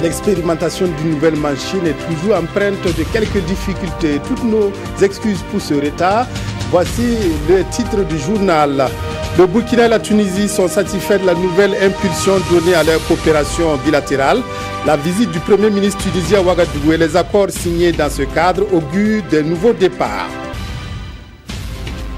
L'expérimentation d'une nouvelle machine est toujours empreinte de quelques difficultés. Toutes nos excuses pour ce retard. Voici le titre du journal. Le Burkina et la Tunisie sont satisfaits de la nouvelle impulsion donnée à leur coopération bilatérale. La visite du Premier ministre tunisien à Ouagadougou et les accords signés dans ce cadre augurent de nouveaux départs.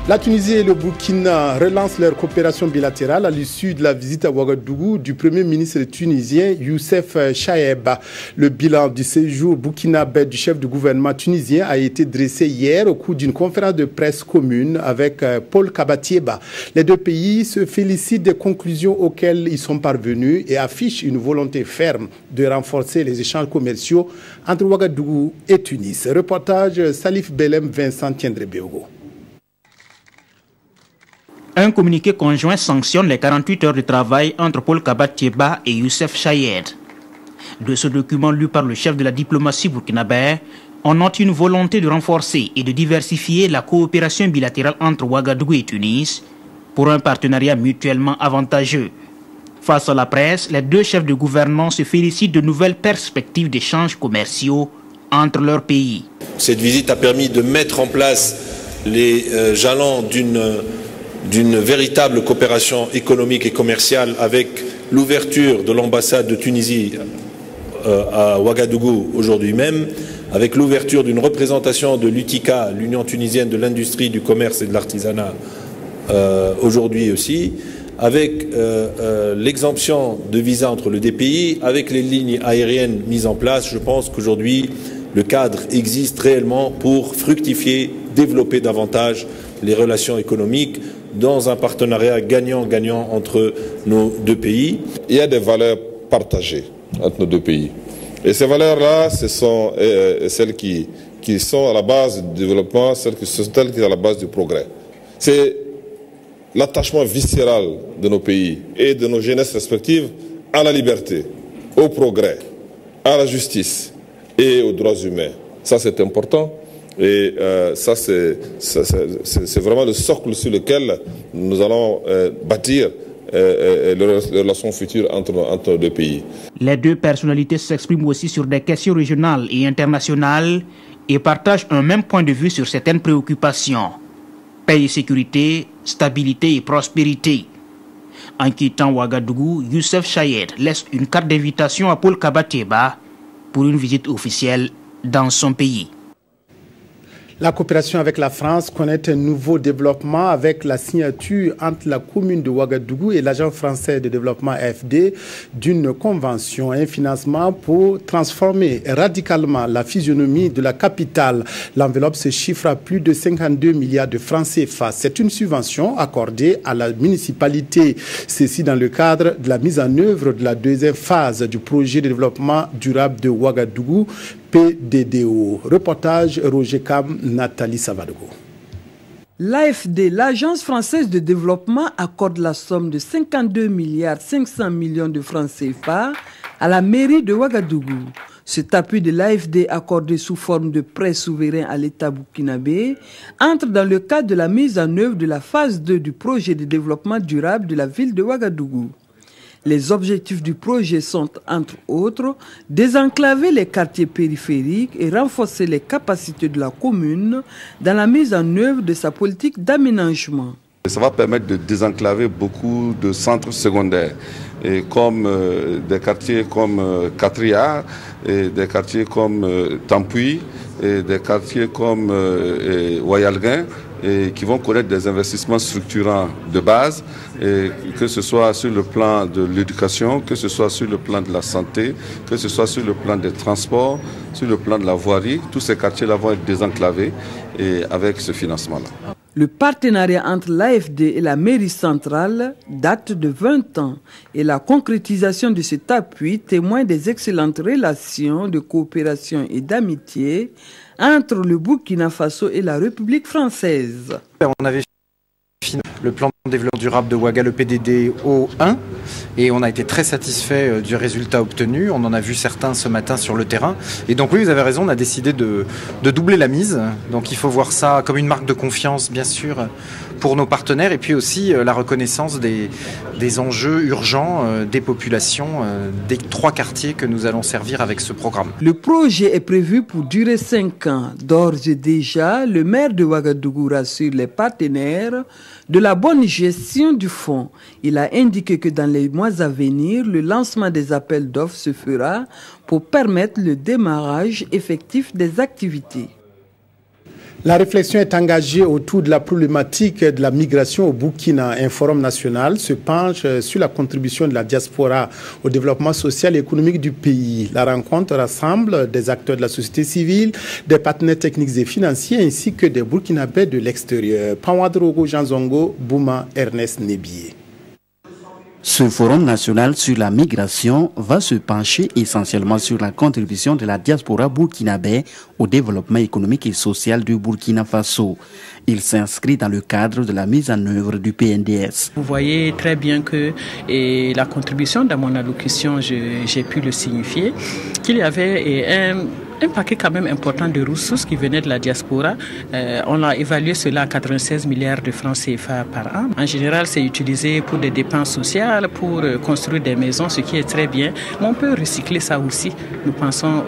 La Tunisie et le Burkina relancent leur coopération bilatérale à l'issue de la visite à Ouagadougou du Premier ministre tunisien Youssef Chaeb. Le bilan du séjour burkinabé du chef du gouvernement tunisien a été dressé hier au cours d'une conférence de presse commune avec Paul Kabatieba. Les deux pays se félicitent des conclusions auxquelles ils sont parvenus et affichent une volonté ferme de renforcer les échanges commerciaux entre Ouagadougou et Tunis. Reportage Salif Belem, Vincent Tiendrebeogo. Un communiqué conjoint sanctionne les 48 heures de travail entre Paul Kabatieba et Youssef Chaed. De ce document lu par le chef de la diplomatie burkinabé, on note une volonté de renforcer et de diversifier la coopération bilatérale entre Ouagadougou et Tunis pour un partenariat mutuellement avantageux. Face à la presse, les deux chefs de gouvernement se félicitent de nouvelles perspectives d'échanges commerciaux entre leurs pays. Cette visite a permis de mettre en place les jalons d'une véritable coopération économique et commerciale avec l'ouverture de l'ambassade de Tunisie à Ouagadougou aujourd'hui même, avec l'ouverture d'une représentation de l'UTICA, l'Union tunisienne de l'industrie, du commerce et de l'artisanat, aujourd'hui aussi, avec l'exemption de visa entre les deux pays, avec les lignes aériennes mises en place. Je pense qu'aujourd'hui, le cadre existe réellement pour fructifier, développer davantage les relations économiques dans un partenariat gagnant-gagnant entre nos deux pays. Il y a des valeurs partagées entre nos deux pays. Et ces valeurs-là, ce sont celles qui sont à la base du développement, celles qui sont à la base du progrès. C'est l'attachement viscéral de nos pays et de nos jeunesses respectives à la liberté, au progrès, à la justice et aux droits humains. Ça, c'est important. Et ça, c'est vraiment le socle sur lequel nous allons bâtir les relations futures entre les deux pays. Les deux personnalités s'expriment aussi sur des questions régionales et internationales et partagent un même point de vue sur certaines préoccupations. Paix et sécurité, stabilité et prospérité. En quittant Ouagadougou, Youssef Chaed laisse une carte d'invitation à Paul Kabatieba pour une visite officielle dans son pays. La coopération avec la France connaît un nouveau développement avec la signature entre la commune de Ouagadougou et l'Agence français de développement AFD d'une convention et un financement pour transformer radicalement la physionomie de la capitale. L'enveloppe se chiffre à plus de 52 milliards de francs CFA. C'est une subvention accordée à la municipalité. Ceci dans le cadre de la mise en œuvre de la deuxième phase du projet de développement durable de Ouagadougou, PDDO. Reportage Roger Cam, Nathalie Savadogo. L'AFD, l'Agence française de développement, accorde la somme de 52 milliards 500 millions de francs CFA à la mairie de Ouagadougou. Cet appui de l'AFD accordé sous forme de prêt souverain à l'État burkinabé entre dans le cadre de la mise en œuvre de la phase 2 du projet de développement durable de la ville de Ouagadougou. Les objectifs du projet sont, entre autres, désenclaver les quartiers périphériques et renforcer les capacités de la commune dans la mise en œuvre de sa politique d'aménagement. Ça va permettre de désenclaver beaucoup de centres secondaires, et comme des quartiers comme Catria, et des quartiers comme Tampuy, et des quartiers comme Wayalguin, et qui vont connaître des investissements structurants de base, et que ce soit sur le plan de l'éducation, que ce soit sur le plan de la santé, que ce soit sur le plan des transports, sur le plan de la voirie. Tous ces quartiers-là vont être désenclavés et avec ce financement-là. Le partenariat entre l'AFD et la mairie centrale date de 20 ans et la concrétisation de cet appui témoigne des excellentes relations de coopération et d'amitié entre le Burkina Faso et la République française. On avait fini le plan de développement durable de Ouaga, le PDDO 1, et on a été très satisfait du résultat obtenu. On en a vu certains ce matin sur le terrain. Et donc oui, vous avez raison, on a décidé de doubler la mise. Donc il faut voir ça comme une marque de confiance, bien sûr, pour nos partenaires et puis aussi la reconnaissance des enjeux urgents des populations des 3 quartiers que nous allons servir avec ce programme. Le projet est prévu pour durer 5 ans. D'ores et déjà, le maire de Ouagadougou rassure les partenaires de la bonne gestion du fonds. Il a indiqué que dans les mois à venir, le lancement des appels d'offres se fera pour permettre le démarrage effectif des activités. La réflexion est engagée autour de la problématique de la migration au Burkina. Un forum national se penche sur la contribution de la diaspora au développement social et économique du pays. La rencontre rassemble des acteurs de la société civile, des partenaires techniques et financiers ainsi que des Burkinabés de l'extérieur. Panwadrogo Janzongo, Bouma, Ernest Nebié. Ce forum national sur la migration va se pencher essentiellement sur la contribution de la diaspora burkinabé au développement économique et social du Burkina Faso. Il s'inscrit dans le cadre de la mise en œuvre du PNDS. Vous voyez très bien que la contribution dans mon allocution, j'ai pu le signifier, qu'il y avait un paquet quand même important de ressources qui venaient de la diaspora. On a évalué cela à 96 milliards de francs CFA par an. En général, c'est utilisé pour des dépenses sociales, pour construire des maisons, ce qui est très bien. Mais on peut recycler ça aussi, nous pensons,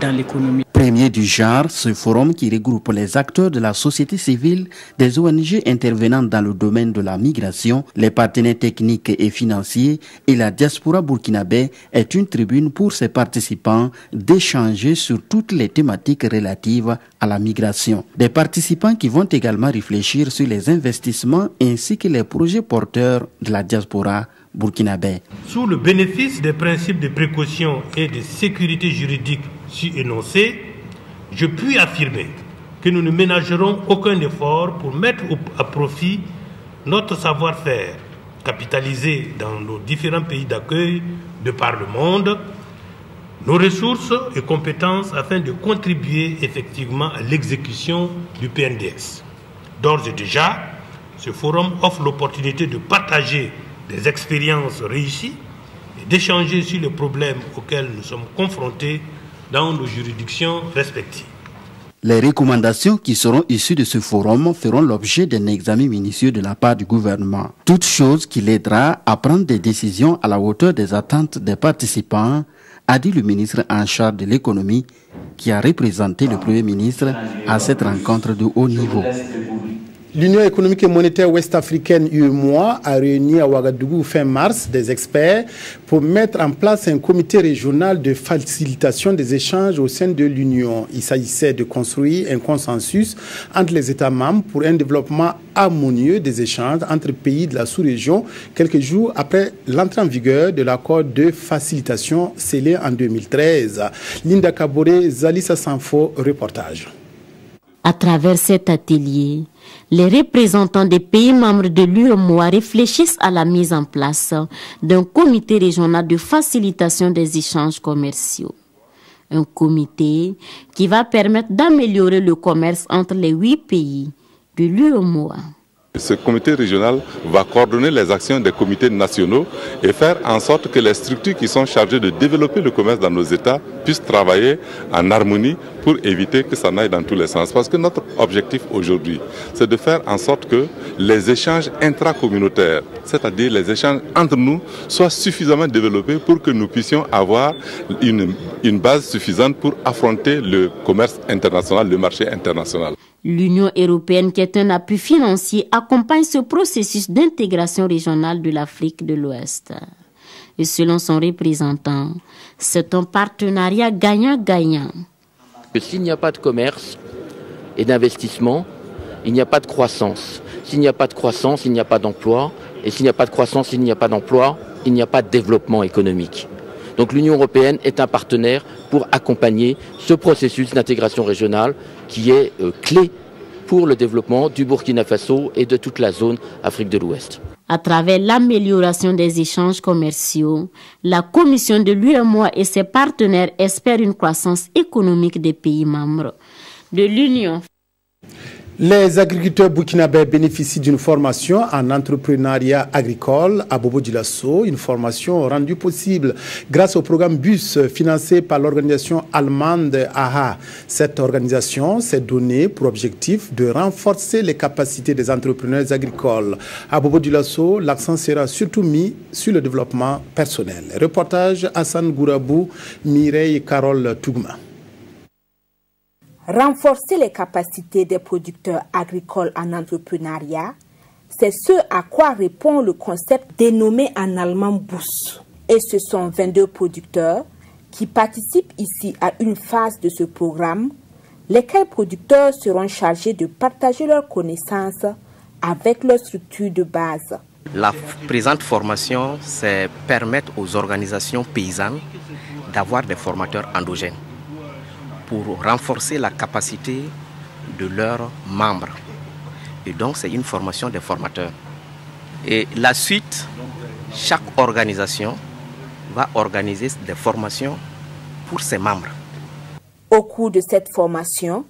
dans l'économie. Premier du genre, ce forum qui regroupe les acteurs de la société civile, des ONG intervenant dans le domaine de la migration, les partenaires techniques et financiers et la diaspora burkinabé est une tribune pour ses participants d'échanger sur toutes les thématiques relatives à la migration. Des participants qui vont également réfléchir sur les investissements ainsi que les projets porteurs de la diaspora burkinabé. Sous le bénéfice des principes de précaution et de sécurité juridique ci énoncés, je puis affirmer que nous ne ménagerons aucun effort pour mettre à profit notre savoir-faire, capitalisé dans nos différents pays d'accueil de par le monde, nos ressources et compétences afin de contribuer effectivement à l'exécution du PNDS. D'ores et déjà, ce forum offre l'opportunité de partager des expériences réussies et d'échanger sur les problèmes auxquels nous sommes confrontés dans nos juridictions respectives. Les recommandations qui seront issues de ce forum feront l'objet d'un examen minutieux de la part du gouvernement. Toute chose qui l'aidera à prendre des décisions à la hauteur des attentes des participants, a dit le ministre en charge de l'économie qui a représenté le Premier ministre à cette rencontre de haut niveau. L'Union économique et monétaire ouest-africaine UEMOA a réuni à Ouagadougou fin mars des experts pour mettre en place un comité régional de facilitation des échanges au sein de l'Union. Il s'agissait de construire un consensus entre les États membres pour un développement harmonieux des échanges entre pays de la sous-région, quelques jours après l'entrée en vigueur de l'accord de facilitation scellé en 2013. Linda Kabore, Zalissa Sanfo, reportage. À travers cet atelier, les représentants des pays membres de l'UEMOA réfléchissent à la mise en place d'un comité régional de facilitation des échanges commerciaux. Un comité qui va permettre d'améliorer le commerce entre les 8 pays de l'UEMOA. Ce comité régional va coordonner les actions des comités nationaux et faire en sorte que les structures qui sont chargées de développer le commerce dans nos États puissent travailler en harmonie pour éviter que ça n'aille dans tous les sens. Parce que notre objectif aujourd'hui, c'est de faire en sorte que les échanges intracommunautaires, c'est-à-dire les échanges entre nous, soient suffisamment développés pour que nous puissions avoir une base suffisante pour affronter le commerce international, le marché international. L'Union européenne, qui est un appui financier, accompagne ce processus d'intégration régionale de l'Afrique de l'Ouest. Et selon son représentant, c'est un partenariat gagnant-gagnant. S'il n'y a pas de commerce et d'investissement, il n'y a pas de croissance. S'il n'y a pas de croissance, il n'y a pas d'emploi. Et s'il n'y a pas de croissance, il n'y a pas d'emploi, il n'y a pas de développement économique. Donc l'Union européenne est un partenaire pour accompagner ce processus d'intégration régionale qui est clé pour le développement du Burkina Faso et de toute la zone Afrique de l'Ouest. À travers l'amélioration des échanges commerciaux, la Commission de l'UEMOA et ses partenaires espèrent une croissance économique des pays membres de l'Union. Les agriculteurs burkinabés bénéficient d'une formation en entrepreneuriat agricole à Bobo-Dioulasso, une formation rendue possible grâce au programme BUS financé par l'organisation allemande AHA. Cette organisation s'est donnée pour objectif de renforcer les capacités des entrepreneurs agricoles. À Bobo-Dioulasso, l'accent sera surtout mis sur le développement personnel. Reportage Hassan Gourabou, Mireille Carole Tougma. Renforcer les capacités des producteurs agricoles en entrepreneuriat, c'est ce à quoi répond le concept dénommé en allemand BUS. Et ce sont 22 producteurs qui participent ici à une phase de ce programme, lesquels producteurs seront chargés de partager leurs connaissances avec leur structure de base. La présente formation, c'est permettre aux organisations paysannes d'avoir des formateurs endogènes pour renforcer la capacité de leurs membres. Et donc, c'est une formation des formateurs. Et la suite, chaque organisation va organiser des formations pour ses membres. Au cours de cette formation,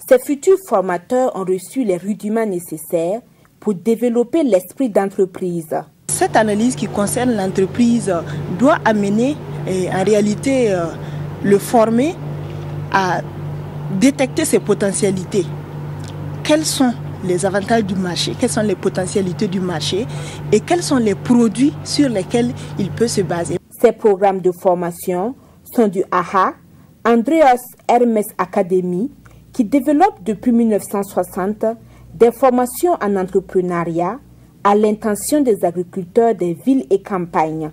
ces futurs formateurs ont reçu les rudiments nécessaires pour développer l'esprit d'entreprise. Cette analyse qui concerne l'entreprise doit amener en réalité le former à détecter ses potentialités. Quels sont les avantages du marché, quelles sont les potentialités du marché et quels sont les produits sur lesquels il peut se baser. Ces programmes de formation sont du AHA, Andreas Hermes Academy, qui développe depuis 1960 des formations en entrepreneuriat à l'intention des agriculteurs des villes et campagnes.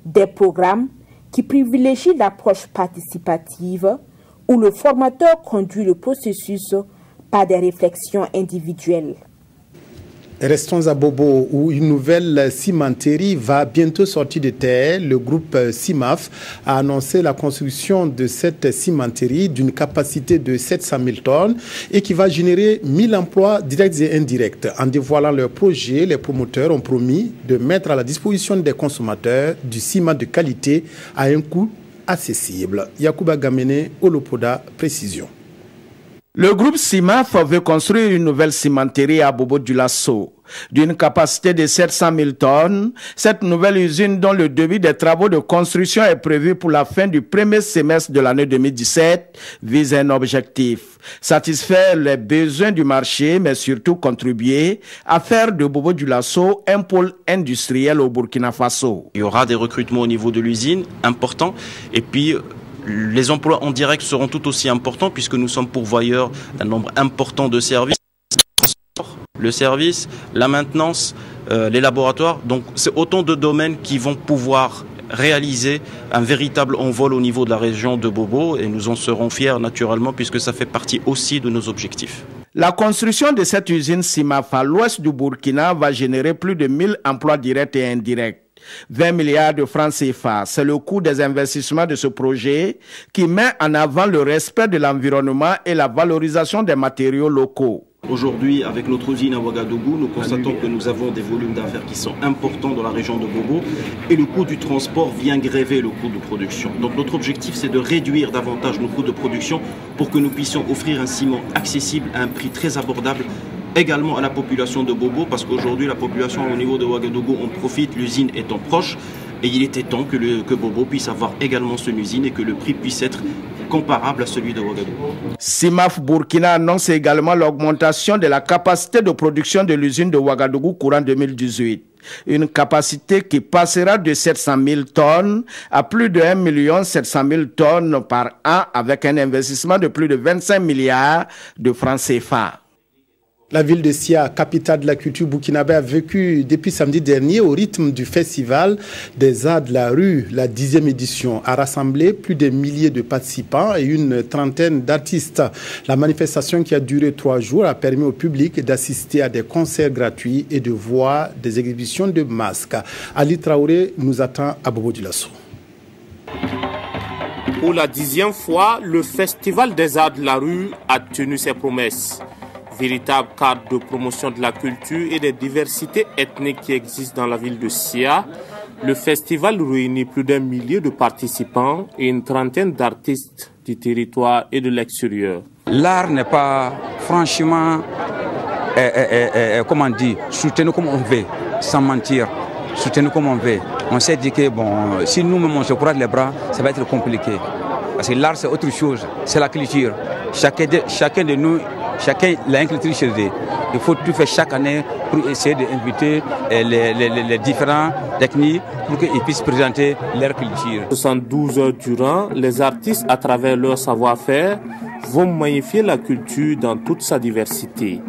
Des programmes qui privilégient l'approche participative où le formateur conduit le processus par des réflexions individuelles. Restons à Bobo, où une nouvelle cimenterie va bientôt sortir de terre. Le groupe CIMAF a annoncé la construction de cette cimenterie d'une capacité de 700 000 tonnes et qui va générer 1000 emplois directs et indirects. En dévoilant leur projet, les promoteurs ont promis de mettre à la disposition des consommateurs du ciment de qualité à un coût accessible. Yacouba Gamene, Olopoda, précision. Le groupe CIMAF veut construire une nouvelle cimenterie à Bobo-Dioulasso. D'une capacité de 700 000 tonnes, cette nouvelle usine dont le début des travaux de construction est prévu pour la fin du premier semestre de l'année 2017 vise un objectif: satisfaire les besoins du marché, mais surtout contribuer à faire de Bobo-Dioulasso un pôle industriel au Burkina Faso. Il y aura des recrutements au niveau de l'usine importants et puis les emplois en direct seront tout aussi importants puisque nous sommes pourvoyeurs d'un nombre important de services. Le service, la maintenance, les laboratoires, donc c'est autant de domaines qui vont pouvoir réaliser un véritable envol au niveau de la région de Bobo et nous en serons fiers naturellement puisque ça fait partie aussi de nos objectifs. La construction de cette usine CIMAF à l'ouest du Burkina va générer plus de 1000 emplois directs et indirects. 20 milliards de francs CFA, c'est le coût des investissements de ce projet qui met en avant le respect de l'environnement et la valorisation des matériaux locaux. Aujourd'hui, avec notre usine à Ouagadougou, nous constatons que nous avons des volumes d'affaires qui sont importants dans la région de Bobo et le coût du transport vient gréver le coût de production. Donc notre objectif, c'est de réduire davantage nos coûts de production pour que nous puissions offrir un ciment accessible à un prix très abordable également à la population de Bobo, parce qu'aujourd'hui la population au niveau de Ouagadougou en profite, l'usine étant proche, et il était temps que Bobo puisse avoir également son usine et que le prix puisse être comparable à celui de Ouagadougou. CIMAF Burkina annonce également l'augmentation de la capacité de production de l'usine de Ouagadougou courant 2018. Une capacité qui passera de 700 000 tonnes à plus de 1 700 000 tonnes par an avec un investissement de plus de 25 milliards de francs CFA. La ville de Sia, capitale de la culture burkinabé, a vécu depuis samedi dernier au rythme du festival des arts de la rue. La 10e édition a rassemblé plus de milliers de participants et une trentaine d'artistes. La manifestation qui a duré 3 jours a permis au public d'assister à des concerts gratuits et de voir des exhibitions de masques. Ali Traoré nous attend à Bobo-Dioulasso. Pour la 10e fois, le festival des arts de la rue a tenu ses promesses. Véritable cadre de promotion de la culture et des diversités ethniques qui existent dans la ville de Sia, le festival réunit plus d'1 millier de participants et une trentaine d'artistes du territoire et de l'extérieur. L'art n'est pas franchement comment dire, soutenir comme on veut, sans mentir, soutenir comme on veut. On s'est dit que bon, si nous-mêmes on se croise les bras, ça va être compliqué. Parce que l'art c'est autre chose, c'est la culture. Chacun de nous, chacun a une culture chez lui. Il faut tout faire chaque année pour essayer d'inviter les différents techniques pour qu'ils puissent présenter leur culture. 72 heures durant, les artistes, à travers leur savoir-faire, vont magnifier la culture dans toute sa diversité.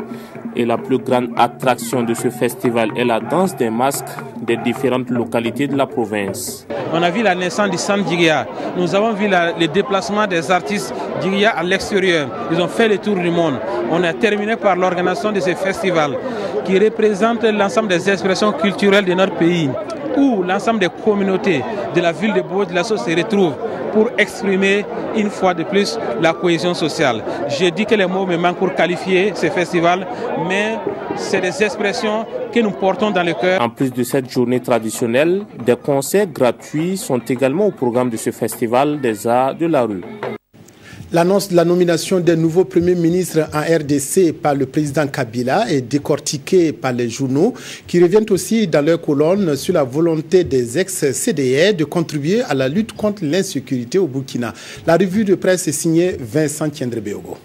Et la plus grande attraction de ce festival est la danse des masques des différentes localités de la province. On a vu la naissance du Sam Djigya. Nous avons vu le déplacement des artistes Djigya à l'extérieur. Ils ont fait le tour du monde. On a terminé par l'organisation de ce festival qui représente l'ensemble des expressions culturelles de notre pays, où l'ensemble des communautés de la ville de Bobo-Dioulasso se retrouvent pour exprimer une fois de plus la cohésion sociale. Je dis que les mots me manquent pour qualifier ce festival, mais c'est des expressions que nous portons dans le cœur. En plus de cette journée traditionnelle, des concerts gratuits sont également au programme de ce festival des arts de la rue. L'annonce de la nomination des nouveaux premiers ministres en RDC par le président Kabila est décortiquée par les journaux qui reviennent aussi dans leurs colonnes sur la volonté des ex-CDR de contribuer à la lutte contre l'insécurité au Burkina. La revue de presse est signée Vincent Tiendrebeogo.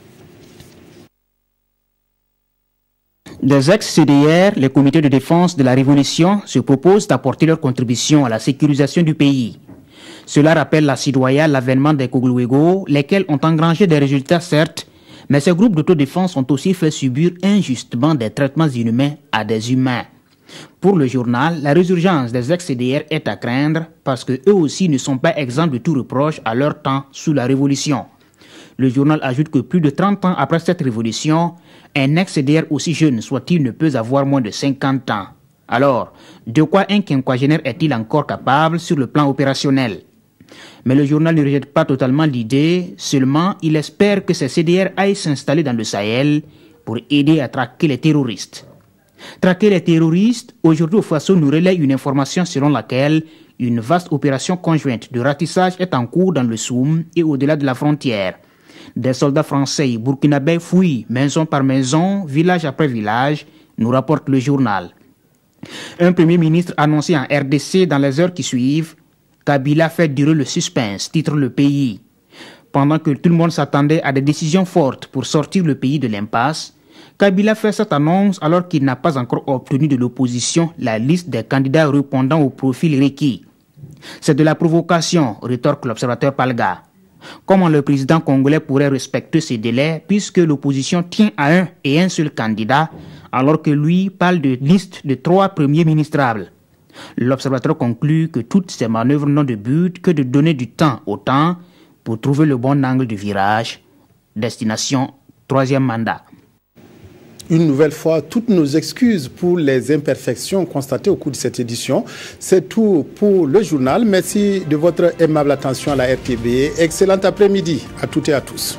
Des ex-CDR, les comités de défense de la Révolution se proposent d'apporter leur contribution à la sécurisation du pays. Cela rappelle la Sidoya, l'avènement des Kogluego, lesquels ont engrangé des résultats certes, mais ces groupes d'autodéfense ont aussi fait subir injustement des traitements inhumains à des humains. Pour le journal, la résurgence des ex-CDR est à craindre parce qu'eux aussi ne sont pas exempts de tout reproche à leur temps sous la Révolution. Le journal ajoute que plus de 30 ans après cette révolution, un ex-CDR aussi jeune soit-il ne peut avoir moins de 50 ans. Alors, de quoi un quinquagénaire est-il encore capable sur le plan opérationnel? Mais le journal ne rejette pas totalement l'idée, seulement il espère que ces CDR aillent s'installer dans le Sahel pour aider à traquer les terroristes. Traquer les terroristes, aujourd'hui au Faso nous relaie une information selon laquelle une vaste opération conjointe de ratissage est en cours dans le Soum et au-delà de la frontière. Des soldats français et burkinabés fouillent maison par maison, village après village, nous rapporte le journal. Un premier ministre annoncé en RDC dans les heures qui suivent, Kabila fait durer le suspense, titre le pays. Pendant que tout le monde s'attendait à des décisions fortes pour sortir le pays de l'impasse, Kabila fait cette annonce alors qu'il n'a pas encore obtenu de l'opposition la liste des candidats répondant au profil requis. C'est de la provocation, rétorque l'observateur Palga. Comment le président congolais pourrait respecter ces délais puisque l'opposition tient à un et un seul candidat alors que lui parle de liste de 3 premiers ministrables? L'observateur conclut que toutes ces manœuvres n'ont de but que de donner du temps au temps pour trouver le bon angle de virage. Destination 3e mandat. Une nouvelle fois, toutes nos excuses pour les imperfections constatées au cours de cette édition. C'est tout pour le journal. Merci de votre aimable attention à la RTB. Excellent après-midi à toutes et à tous.